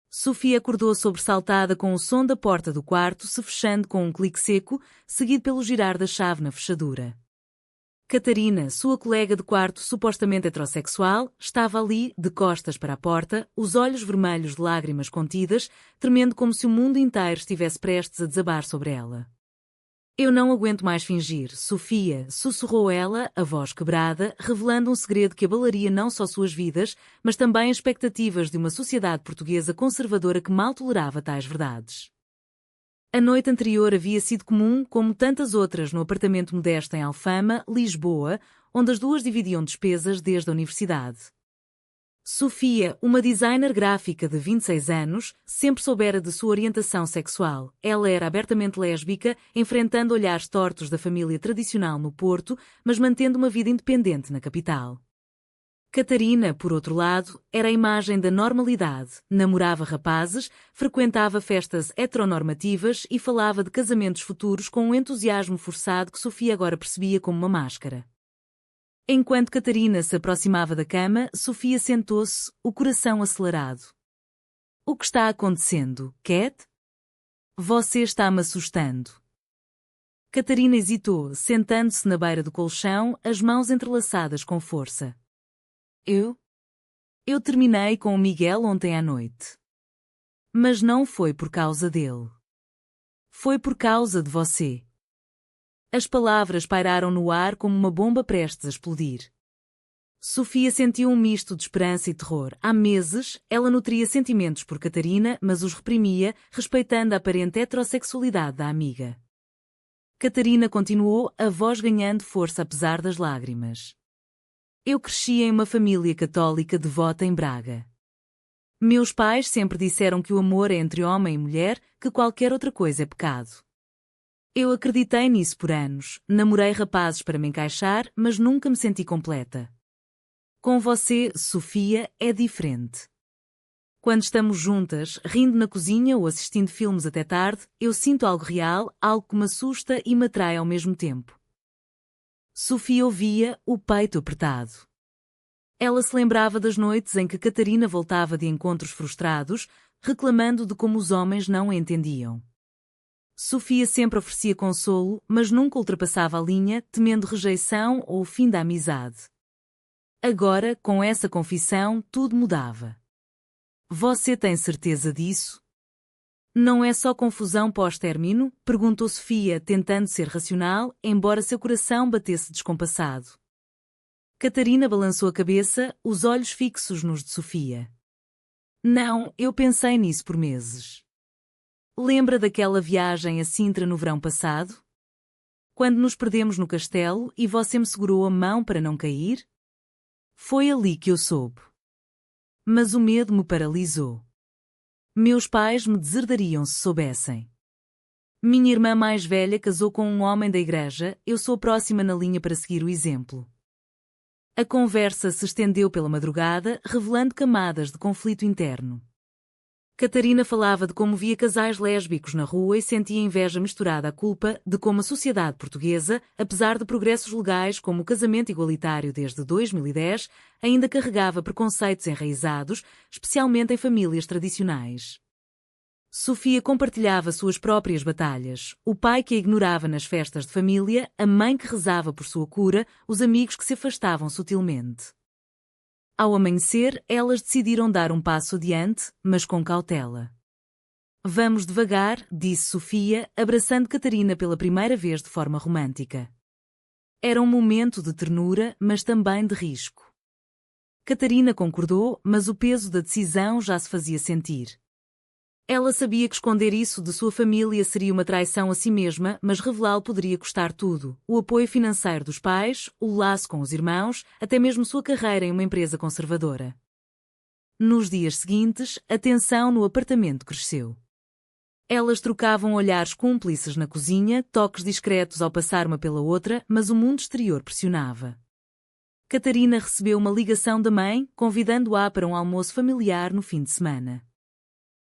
Sofia acordou sobressaltada com o som da porta do quarto se fechando com um clique seco, seguido pelo girar da chave na fechadura. Catarina, sua colega de quarto supostamente heterossexual, estava ali, de costas para a porta, os olhos vermelhos de lágrimas contidas, tremendo como se o mundo inteiro estivesse prestes a desabar sobre ela. Eu não aguento mais fingir, Sofia, sussurrou ela, a voz quebrada, revelando um segredo que abalaria não só suas vidas, mas também as expectativas de uma sociedade portuguesa conservadora que mal tolerava tais verdades. A noite anterior havia sido comum, como tantas outras no apartamento modesto em Alfama, Lisboa, onde as duas dividiam despesas desde a universidade. Sofia, uma designer gráfica de 26 anos, sempre soubera de sua orientação sexual. Ela era abertamente lésbica, enfrentando olhares tortos da família tradicional no Porto, mas mantendo uma vida independente na capital. Catarina, por outro lado, era a imagem da normalidade, namorava rapazes, frequentava festas heteronormativas e falava de casamentos futuros com um entusiasmo forçado que Sofia agora percebia como uma máscara. Enquanto Catarina se aproximava da cama, Sofia sentou-se, o coração acelerado. O que está acontecendo, Cat? Você está me assustando. Catarina hesitou, sentando-se na beira do colchão, as mãos entrelaçadas com força. Eu terminei com o Miguel ontem à noite. Mas não foi por causa dele. Foi por causa de você. As palavras pairaram no ar como uma bomba prestes a explodir. Sofia sentiu um misto de esperança e terror. Há meses, ela nutria sentimentos por Catarina, mas os reprimia, respeitando a aparente heterossexualidade da amiga. Catarina continuou, a voz ganhando força apesar das lágrimas. Eu cresci em uma família católica devota em Braga. Meus pais sempre disseram que o amor é entre homem e mulher, que qualquer outra coisa é pecado. Eu acreditei nisso por anos, namorei rapazes para me encaixar, mas nunca me senti completa. Com você, Sofia, é diferente. Quando estamos juntas, rindo na cozinha ou assistindo filmes até tarde, eu sinto algo real, algo que me assusta e me atrai ao mesmo tempo. Sofia ouvia, o peito apertado. Ela se lembrava das noites em que Catarina voltava de encontros frustrados, reclamando de como os homens não a entendiam. Sofia sempre oferecia consolo, mas nunca ultrapassava a linha, temendo rejeição ou o fim da amizade. Agora, com essa confissão, tudo mudava. Você tem certeza disso? Não é só confusão pós-término? Perguntou Sofia, tentando ser racional, embora seu coração batesse descompassado. Catarina balançou a cabeça, os olhos fixos nos de Sofia. Não, eu pensei nisso por meses. Lembra daquela viagem a Sintra no verão passado? Quando nos perdemos no castelo e você me segurou a mão para não cair? Foi ali que eu soube. Mas o medo me paralisou. Meus pais me deserdariam se soubessem. Minha irmã mais velha casou com um homem da igreja, eu sou a próxima na linha para seguir o exemplo. A conversa se estendeu pela madrugada, revelando camadas de conflito interno. Catarina falava de como via casais lésbicos na rua e sentia inveja misturada à culpa de como a sociedade portuguesa, apesar de progressos legais como o casamento igualitário desde 2010, ainda carregava preconceitos enraizados, especialmente em famílias tradicionais. Sofia compartilhava suas próprias batalhas, o pai que a ignorava nas festas de família, a mãe que rezava por sua cura, os amigos que se afastavam sutilmente. Ao amanhecer, elas decidiram dar um passo adiante, mas com cautela. Vamos devagar, disse Sofia, abraçando Catarina pela primeira vez de forma romântica. Era um momento de ternura, mas também de risco. Catarina concordou, mas o peso da decisão já se fazia sentir. Ela sabia que esconder isso de sua família seria uma traição a si mesma, mas revelá-lo poderia custar tudo: o apoio financeiro dos pais, o laço com os irmãos, até mesmo sua carreira em uma empresa conservadora. Nos dias seguintes, a tensão no apartamento cresceu. Elas trocavam olhares cúmplices na cozinha, toques discretos ao passar uma pela outra, mas o mundo exterior pressionava. Catarina recebeu uma ligação da mãe, convidando-a para um almoço familiar no fim de semana.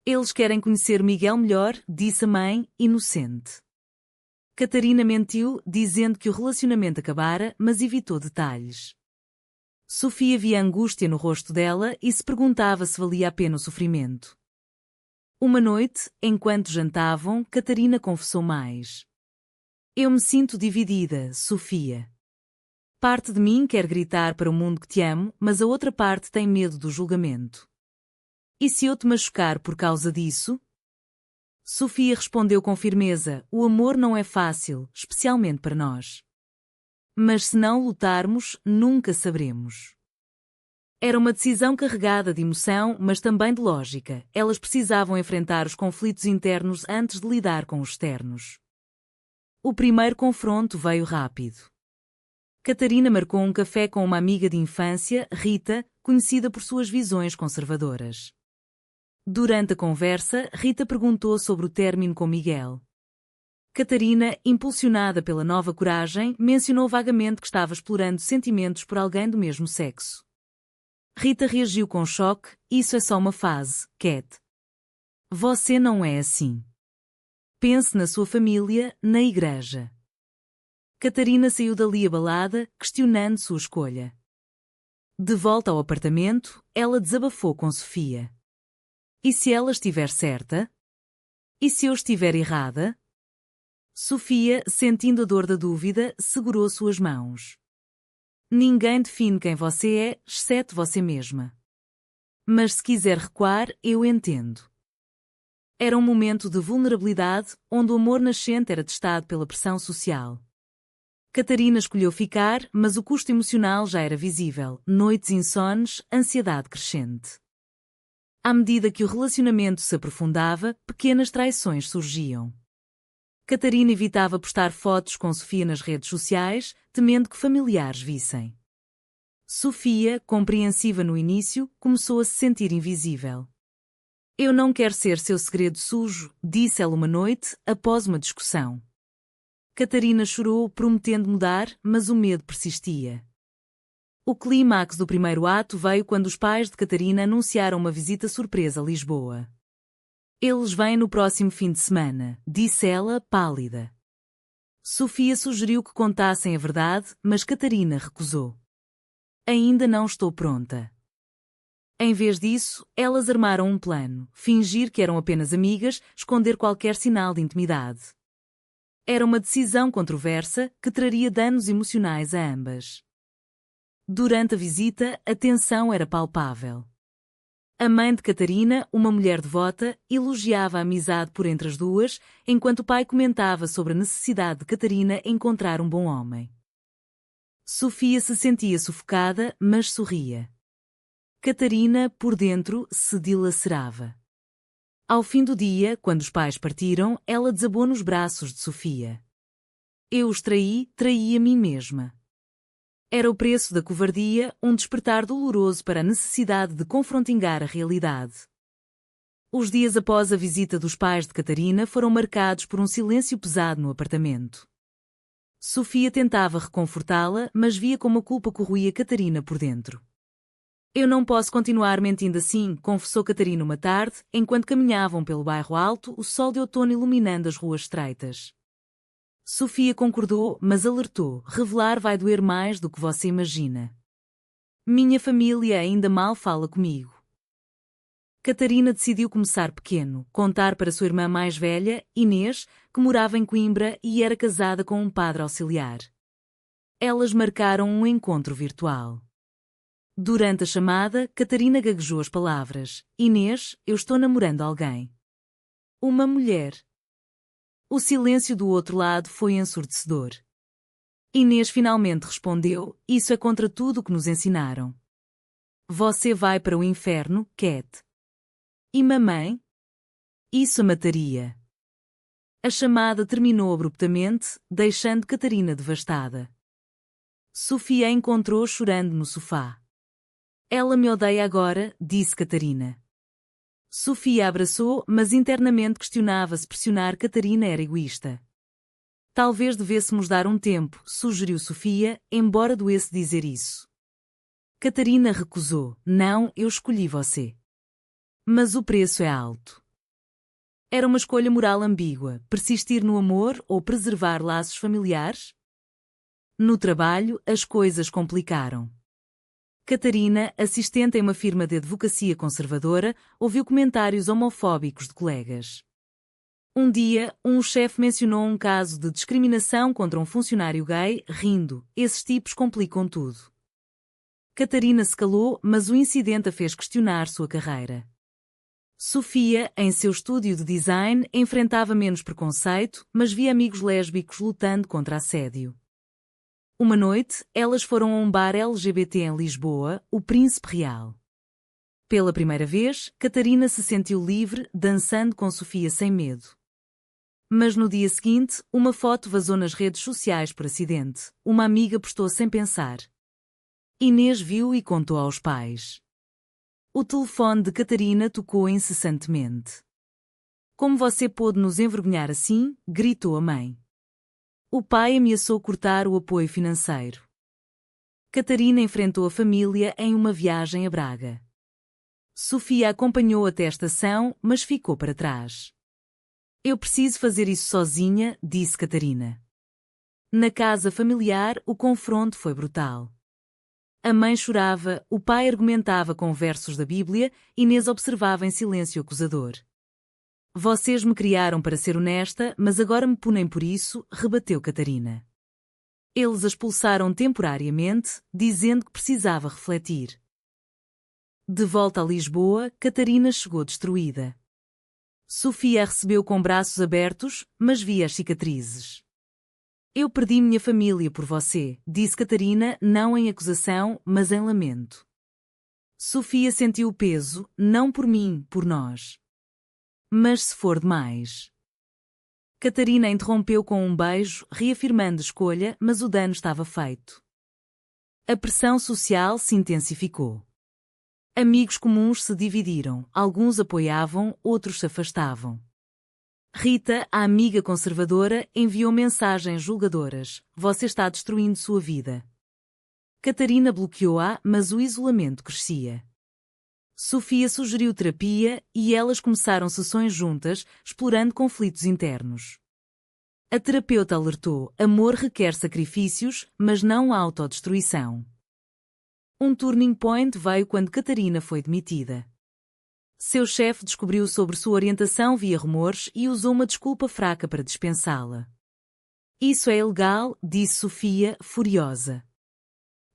Eles querem conhecer Miguel melhor, disse a mãe, inocente. Catarina mentiu, dizendo que o relacionamento acabara, mas evitou detalhes. Sofia via angústia no rosto dela e se perguntava se valia a pena o sofrimento. Uma noite, enquanto jantavam, Catarina confessou mais. Eu me sinto dividida, Sofia. Parte de mim quer gritar para o mundo que te amo, mas a outra parte tem medo do julgamento. E se eu te machucar por causa disso? Sofia respondeu com firmeza: o amor não é fácil, especialmente para nós. Mas se não lutarmos, nunca saberemos. Era uma decisão carregada de emoção, mas também de lógica. Elas precisavam enfrentar os conflitos internos antes de lidar com os externos. O primeiro confronto veio rápido. Catarina marcou um café com uma amiga de infância, Rita, conhecida por suas visões conservadoras. Durante a conversa, Rita perguntou sobre o término com Miguel. Catarina, impulsionada pela nova coragem, mencionou vagamente que estava explorando sentimentos por alguém do mesmo sexo. Rita reagiu com choque: isso é só uma fase, Cat. Você não é assim. Pense na sua família, na igreja. Catarina saiu dali abalada, questionando sua escolha. De volta ao apartamento, ela desabafou com Sofia. E se ela estiver certa? E se eu estiver errada? Sofia, sentindo a dor da dúvida, segurou suas mãos. Ninguém define quem você é, exceto você mesma. Mas se quiser recuar, eu entendo. Era um momento de vulnerabilidade, onde o amor nascente era testado pela pressão social. Catarina escolheu ficar, mas o custo emocional já era visível: noites insones, ansiedade crescente. À medida que o relacionamento se aprofundava, pequenas traições surgiam. Catarina evitava postar fotos com Sofia nas redes sociais, temendo que familiares vissem. Sofia, compreensiva no início, começou a se sentir invisível. Eu não quero ser seu segredo sujo, disse ela uma noite, após uma discussão. Catarina chorou, prometendo mudar, mas o medo persistia. O clímax do primeiro ato veio quando os pais de Catarina anunciaram uma visita surpresa a Lisboa. Eles vêm no próximo fim de semana, disse ela, pálida. Sofia sugeriu que contassem a verdade, mas Catarina recusou. Ainda não estou pronta. Em vez disso, elas armaram um plano: fingir que eram apenas amigas, esconder qualquer sinal de intimidade. Era uma decisão controversa que traria danos emocionais a ambas. Durante a visita, a tensão era palpável. A mãe de Catarina, uma mulher devota, elogiava a amizade por entre as duas, enquanto o pai comentava sobre a necessidade de Catarina encontrar um bom homem. Sofia se sentia sufocada, mas sorria. Catarina, por dentro, se dilacerava. Ao fim do dia, quando os pais partiram, ela desabou nos braços de Sofia. Eu os traí a mim mesma. Era o preço da covardia, um despertar doloroso para a necessidade de confrontar a realidade. Os dias após a visita dos pais de Catarina foram marcados por um silêncio pesado no apartamento. Sofia tentava reconfortá-la, mas via como a culpa corroía Catarina por dentro. Eu não posso continuar mentindo assim, confessou Catarina uma tarde, enquanto caminhavam pelo bairro alto, o sol de outono iluminando as ruas estreitas. Sofia concordou, mas alertou: revelar vai doer mais do que você imagina. Minha família ainda mal fala comigo. Catarina decidiu começar pequeno, contar para sua irmã mais velha, Inês, que morava em Coimbra e era casada com um padre auxiliar. Elas marcaram um encontro virtual. Durante a chamada, Catarina gaguejou as palavras: Inês, eu estou namorando alguém. Uma mulher. O silêncio do outro lado foi ensurdecedor. Inês finalmente respondeu: isso é contra tudo o que nos ensinaram. Você vai para o inferno, Cat. E mamãe? Isso a mataria. A chamada terminou abruptamente, deixando Catarina devastada. Sofia a encontrou chorando no sofá. Ela me odeia agora, disse Catarina. Sofia a abraçou, mas internamente questionava se pressionar Catarina era egoísta. Talvez devêssemos dar um tempo, sugeriu Sofia, embora doesse dizer isso. Catarina recusou: não, eu escolhi você. Mas o preço é alto. Era uma escolha moral ambígua: persistir no amor ou preservar laços familiares? No trabalho, as coisas complicaram. Catarina, assistente em uma firma de advocacia conservadora, ouviu comentários homofóbicos de colegas. Um dia, um chefe mencionou um caso de discriminação contra um funcionário gay, rindo: "Esses tipos complicam tudo." Catarina se calou, mas o incidente a fez questionar sua carreira. Sofia, em seu estúdio de design, enfrentava menos preconceito, mas via amigos lésbicos lutando contra assédio. Uma noite, elas foram a um bar LGBT em Lisboa, o Príncipe Real. Pela primeira vez, Catarina se sentiu livre, dançando com Sofia sem medo. Mas no dia seguinte, uma foto vazou nas redes sociais por acidente. Uma amiga postou sem pensar. Inês viu e contou aos pais. O telefone de Catarina tocou incessantemente. "Como você pôde nos envergonhar assim?" gritou a mãe. O pai ameaçou cortar o apoio financeiro. Catarina enfrentou a família em uma viagem a Braga. Sofia acompanhou até a estação, mas ficou para trás. "Eu preciso fazer isso sozinha", disse Catarina. Na casa familiar, o confronto foi brutal. A mãe chorava, o pai argumentava com versos da Bíblia, Inês observava em silêncio acusador. "Vocês me criaram para ser honesta, mas agora me punem por isso", rebateu Catarina. Eles a expulsaram temporariamente, dizendo que precisava refletir. De volta a Lisboa, Catarina chegou destruída. Sofia a recebeu com braços abertos, mas via as cicatrizes. "Eu perdi minha família por você", disse Catarina, não em acusação, mas em lamento. Sofia sentiu o peso, "não por mim, por nós." "Mas se for demais." Catarina interrompeu com um beijo, reafirmando a escolha, mas o dano estava feito. A pressão social se intensificou. Amigos comuns se dividiram, alguns apoiavam, outros se afastavam. Rita, a amiga conservadora, enviou mensagens julgadoras: "Você está destruindo sua vida." Catarina bloqueou-a, mas o isolamento crescia. Sofia sugeriu terapia e elas começaram sessões juntas, explorando conflitos internos. A terapeuta alertou: amor requer sacrifícios, mas não autodestruição. Um turning point veio quando Catarina foi demitida. Seu chefe descobriu sobre sua orientação via rumores e usou uma desculpa fraca para dispensá-la. "Isso é ilegal", disse Sofia, furiosa.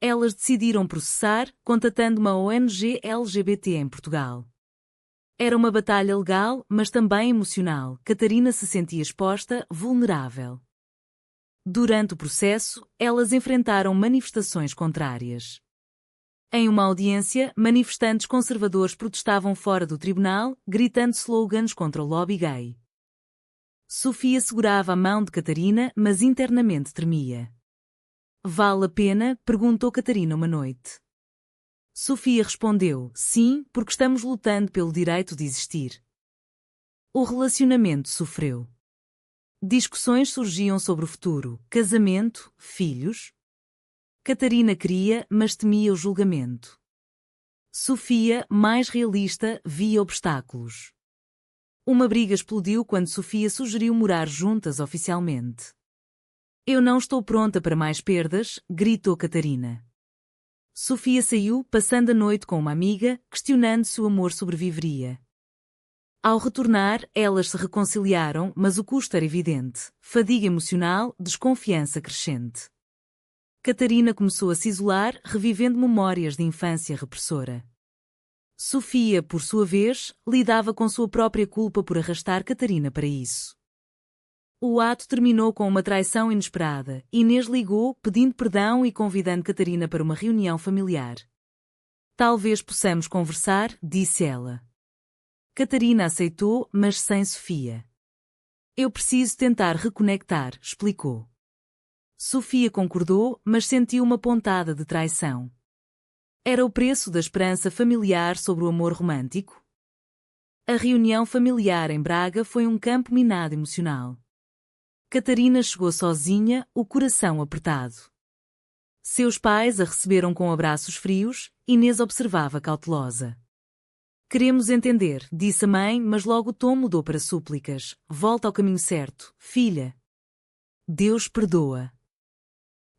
Elas decidiram processar, contatando uma ONG LGBT em Portugal. Era uma batalha legal, mas também emocional. Catarina se sentia exposta, vulnerável. Durante o processo, elas enfrentaram manifestações contrárias. Em uma audiência, manifestantes conservadores protestavam fora do tribunal, gritando slogans contra o lobby gay. Sofia segurava a mão de Catarina, mas internamente tremia. "Vale a pena?", perguntou Catarina uma noite. Sofia respondeu: "Sim, porque estamos lutando pelo direito de existir." O relacionamento sofreu. Discussões surgiam sobre o futuro, casamento, filhos. Catarina queria, mas temia o julgamento. Sofia, mais realista, via obstáculos. Uma briga explodiu quando Sofia sugeriu morar juntas oficialmente. "Eu não estou pronta para mais perdas", gritou Catarina. Sofia saiu, passando a noite com uma amiga, questionando se o amor sobreviveria. Ao retornar, elas se reconciliaram, mas o custo era evidente: fadiga emocional, desconfiança crescente. Catarina começou a se isolar, revivendo memórias de infância repressora. Sofia, por sua vez, lidava com sua própria culpa por arrastar Catarina para isso. O ato terminou com uma traição inesperada. Inês ligou, pedindo perdão e convidando Catarina para uma reunião familiar. "Talvez possamos conversar", disse ela. Catarina aceitou, mas sem Sofia. "Eu preciso tentar reconectar", explicou. Sofia concordou, mas sentiu uma pontada de traição. Era o preço da esperança familiar sobre o amor romântico? A reunião familiar em Braga foi um campo minado emocional. Catarina chegou sozinha, o coração apertado. Seus pais a receberam com abraços frios, Inês observava cautelosa. "Queremos entender", disse a mãe, mas logo o tom mudou para súplicas. "Volta ao caminho certo, filha. Deus perdoa."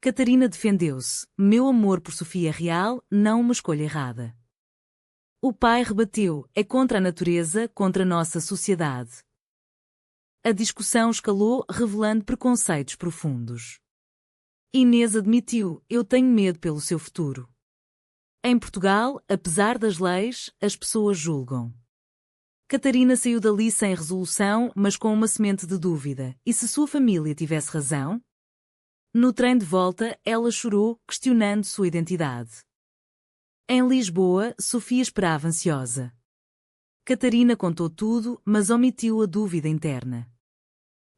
Catarina defendeu-se. Meu amor por Sofia é real, não uma escolha errada. O pai rebateu. É contra a natureza, contra a nossa sociedade. A discussão escalou, revelando preconceitos profundos. Inês admitiu. Eu tenho medo pelo seu futuro. Em Portugal, apesar das leis, as pessoas julgam. Catarina saiu dali sem resolução, mas com uma semente de dúvida. E se sua família tivesse razão? No trem de volta, ela chorou, questionando sua identidade. Em Lisboa, Sofia esperava ansiosa. Catarina contou tudo, mas omitiu a dúvida interna.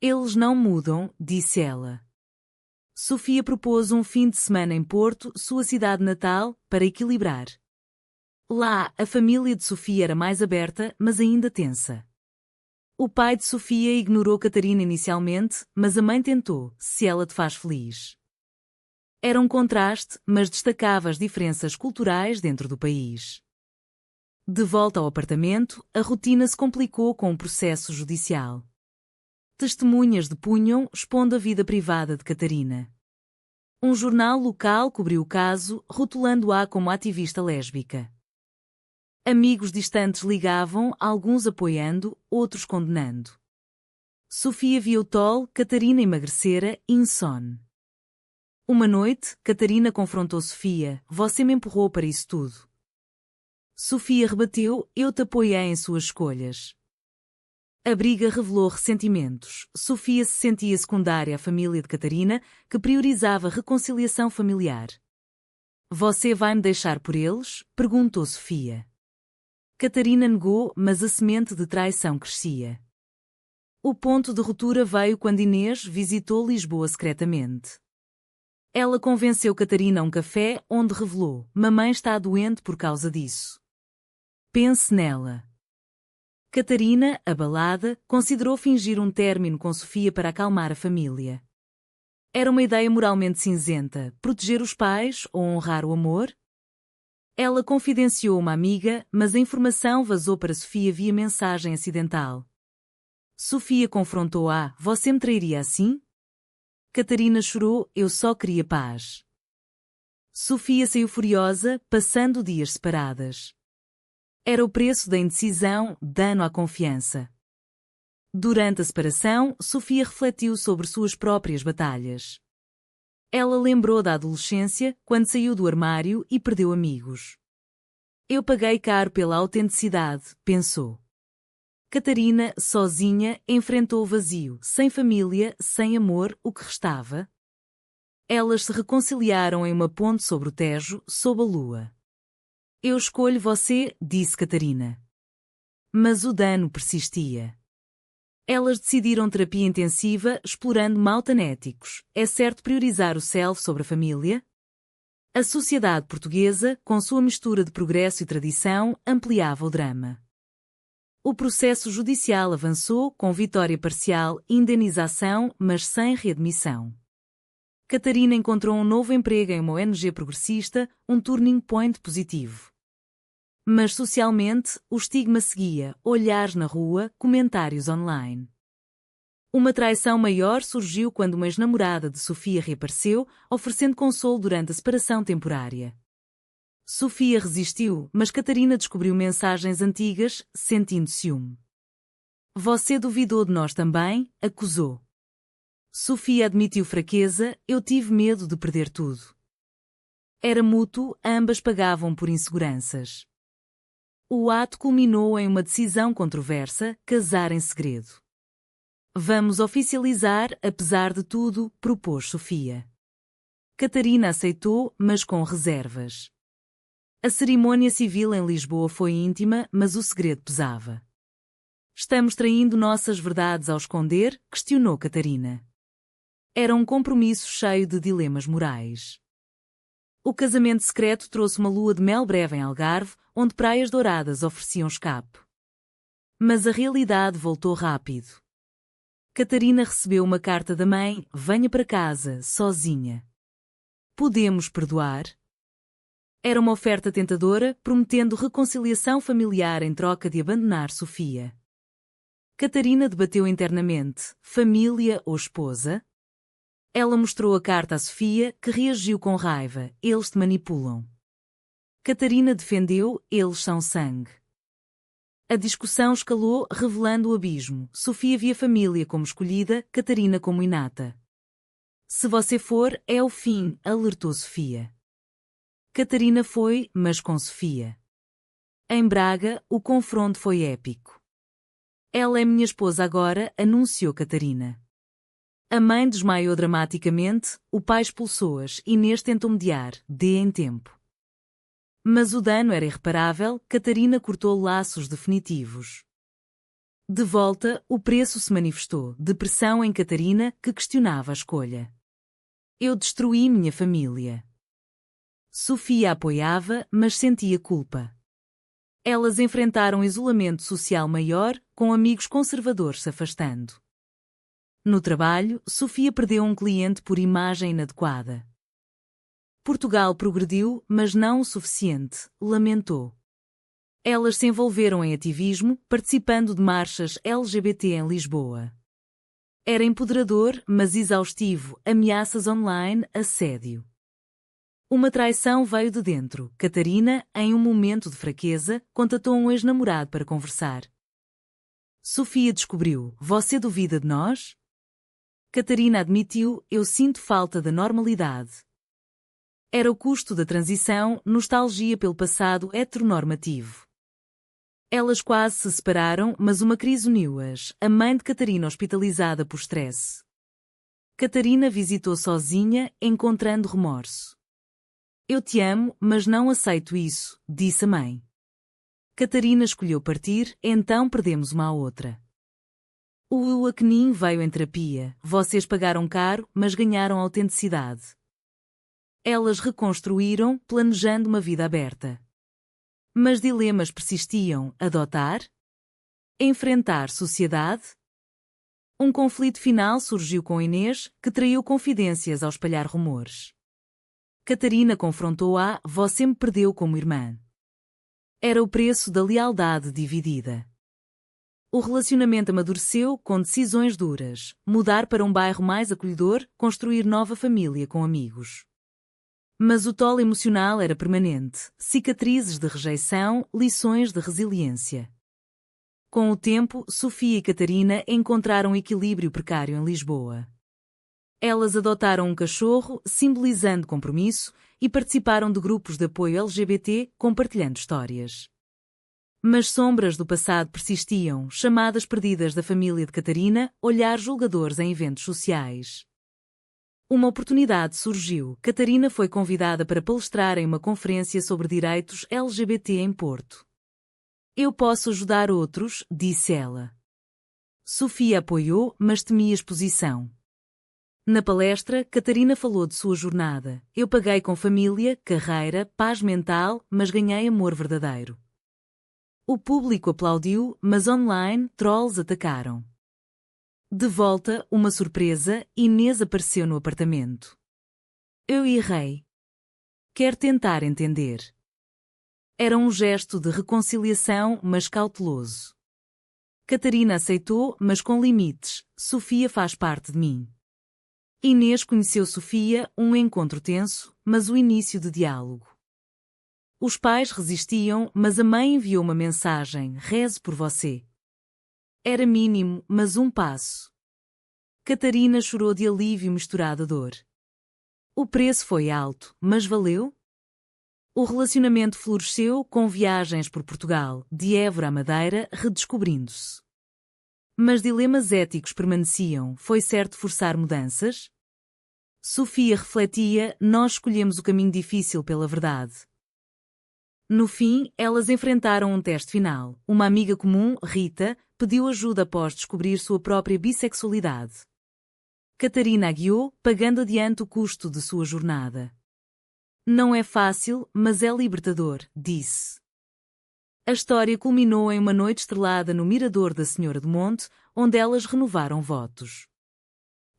Eles não mudam, disse ela. Sofia propôs um fim de semana em Porto, sua cidade natal, para equilibrar. Lá, a família de Sofia era mais aberta, mas ainda tensa. O pai de Sofia ignorou Catarina inicialmente, mas a mãe tentou, se ela te faz feliz. Era um contraste, mas destacava as diferenças culturais dentro do país. De volta ao apartamento, a rotina se complicou com o processo judicial. Testemunhas depunham, expondo a vida privada de Catarina. Um jornal local cobriu o caso, rotulando-a como ativista lésbica. Amigos distantes ligavam, alguns apoiando, outros condenando. Sofia via o tol, Catarina emagrecera, insone. Uma noite, Catarina confrontou Sofia. Você me empurrou para isso tudo. Sofia rebateu. Eu te apoiei em suas escolhas. A briga revelou ressentimentos. Sofia se sentia secundária à família de Catarina, que priorizava a reconciliação familiar. Você vai me deixar por eles? Perguntou Sofia. Catarina negou, mas a semente de traição crescia. O ponto de ruptura veio quando Inês visitou Lisboa secretamente. Ela convenceu Catarina a um café, onde revelou: mamãe está doente por causa disso. Pense nela. Catarina, abalada, considerou fingir um término com Sofia para acalmar a família. Era uma ideia moralmente cinzenta, proteger os pais ou honrar o amor? Ela confidenciou uma amiga, mas a informação vazou para Sofia via mensagem acidental. Sofia confrontou-a. Você me trairia assim? Catarina chorou. Eu só queria paz. Sofia saiu furiosa, passando dias separadas. Era o preço da indecisão, dano à confiança. Durante a separação, Sofia refletiu sobre suas próprias batalhas. Ela lembrou da adolescência, quando saiu do armário e perdeu amigos. Eu paguei caro pela autenticidade, pensou. Catarina, sozinha, enfrentou o vazio, sem família, sem amor, o que restava? Elas se reconciliaram em uma ponte sobre o Tejo, sob a lua. Eu escolho você, disse Catarina. Mas o dano persistia. Elas decidiram terapia intensiva, explorando maltanéticos. É certo priorizar o self sobre a família? A sociedade portuguesa, com sua mistura de progresso e tradição, ampliava o drama. O processo judicial avançou, com vitória parcial, indenização, mas sem readmissão. Catarina encontrou um novo emprego em uma ONG progressista, um turning point positivo. Mas socialmente, o estigma seguia, olhares na rua, comentários online. Uma traição maior surgiu quando uma ex-namorada de Sofia reapareceu, oferecendo consolo durante a separação temporária. Sofia resistiu, mas Catarina descobriu mensagens antigas, sentindo ciúme. Você duvidou de nós também? Acusou. Sofia admitiu fraqueza. Eu tive medo de perder tudo. Era mútuo, ambas pagavam por inseguranças. O ato culminou em uma decisão controversa: casar em segredo. Vamos oficializar, apesar de tudo, propôs Sofia. Catarina aceitou, mas com reservas. A cerimônia civil em Lisboa foi íntima, mas o segredo pesava. Estamos traindo nossas verdades ao esconder? Questionou Catarina. Era um compromisso cheio de dilemas morais. O casamento secreto trouxe uma lua de mel breve em Algarve, onde praias douradas ofereciam escape. Mas a realidade voltou rápido. Catarina recebeu uma carta da mãe: venha para casa, sozinha. Podemos perdoar? Era uma oferta tentadora, prometendo reconciliação familiar em troca de abandonar Sofia. Catarina debateu internamente: família ou esposa? Ela mostrou a carta a Sofia, que reagiu com raiva. Eles te manipulam. Catarina defendeu, eles são sangue. A discussão escalou, revelando o abismo. Sofia via a família como escolhida, Catarina como inata. Se você for, é o fim, alertou Sofia. Catarina foi, mas com Sofia. Em Braga, o confronto foi épico. Ela é minha esposa agora, anunciou Catarina. A mãe desmaiou dramaticamente, o pai expulsou-as, Inês tentou mediar, dê em tempo. Mas o dano era irreparável, Catarina cortou laços definitivos. De volta, o preço se manifestou, depressão em Catarina, que questionava a escolha. Eu destruí minha família. Sofia apoiava, mas sentia culpa. Elas enfrentaram isolamento social maior, com amigos conservadores se afastando. No trabalho, Sofia perdeu um cliente por imagem inadequada. Portugal progrediu, mas não o suficiente, lamentou. Elas se envolveram em ativismo, participando de marchas LGBT em Lisboa. Era empoderador, mas exaustivo, ameaças online, assédio. Uma traição veio de dentro. Catarina, em um momento de fraqueza, contatou um ex-namorado para conversar. Sofia descobriu, você duvida de nós? Catarina admitiu, eu sinto falta da normalidade. Era o custo da transição, nostalgia pelo passado heteronormativo. Elas quase se separaram, mas uma crise uniu-as, a mãe de Catarina hospitalizada por stress. Catarina visitou sozinha, encontrando remorso. Eu te amo, mas não aceito isso, disse a mãe. Catarina escolheu partir, então perdemos uma à outra. O Joaquim veio em terapia, vocês pagaram caro, mas ganharam autenticidade. Elas reconstruíram, planejando uma vida aberta. Mas dilemas persistiam, adotar? Enfrentar sociedade? Um conflito final surgiu com Inês, que traiu confidências ao espalhar rumores. Catarina confrontou-a, você me perdeu como irmã. Era o preço da lealdade dividida. O relacionamento amadureceu com decisões duras, mudar para um bairro mais acolhedor, construir nova família com amigos. Mas o tolo emocional era permanente, cicatrizes de rejeição, lições de resiliência. Com o tempo, Sofia e Catarina encontraram equilíbrio precário em Lisboa. Elas adotaram um cachorro, simbolizando compromisso, e participaram de grupos de apoio LGBT, compartilhando histórias. Mas sombras do passado persistiam, chamadas perdidas da família de Catarina, olhar julgadores em eventos sociais. Uma oportunidade surgiu. Catarina foi convidada para palestrar em uma conferência sobre direitos LGBT em Porto. Eu posso ajudar outros, disse ela. Sofia apoiou, mas temia exposição. Na palestra, Catarina falou de sua jornada. Eu paguei com família, carreira, paz mental, mas ganhei amor verdadeiro. O público aplaudiu, mas online, trolls atacaram. De volta, uma surpresa, Inês apareceu no apartamento. Eu errei. Quer tentar entender. Era um gesto de reconciliação, mas cauteloso. Catarina aceitou, mas com limites. Sofia faz parte de mim. Inês conheceu Sofia, um encontro tenso, mas o início de diálogo. Os pais resistiam, mas a mãe enviou uma mensagem, reze por você. Era mínimo, mas um passo. Catarina chorou de alívio misturado a dor. O preço foi alto, mas valeu? O relacionamento floresceu com viagens por Portugal, de Évora a Madeira, redescobrindo-se. Mas dilemas éticos permaneciam, foi certo forçar mudanças? Sofia refletia, nós escolhemos o caminho difícil pela verdade. No fim, elas enfrentaram um teste final. Uma amiga comum, Rita, pediu ajuda após descobrir sua própria bissexualidade. Catarina a guiou, pagando adiante o custo de sua jornada. Não é fácil, mas é libertador, disse. A história culminou em uma noite estrelada no Mirador da Senhora do Monte, onde elas renovaram votos.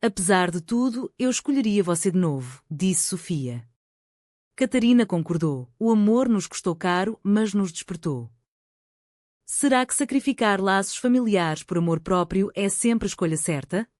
Apesar de tudo, eu escolheria você de novo, disse Sofia. Catarina concordou. O amor nos custou caro, mas nos despertou. Será que sacrificar laços familiares por amor próprio é sempre a escolha certa?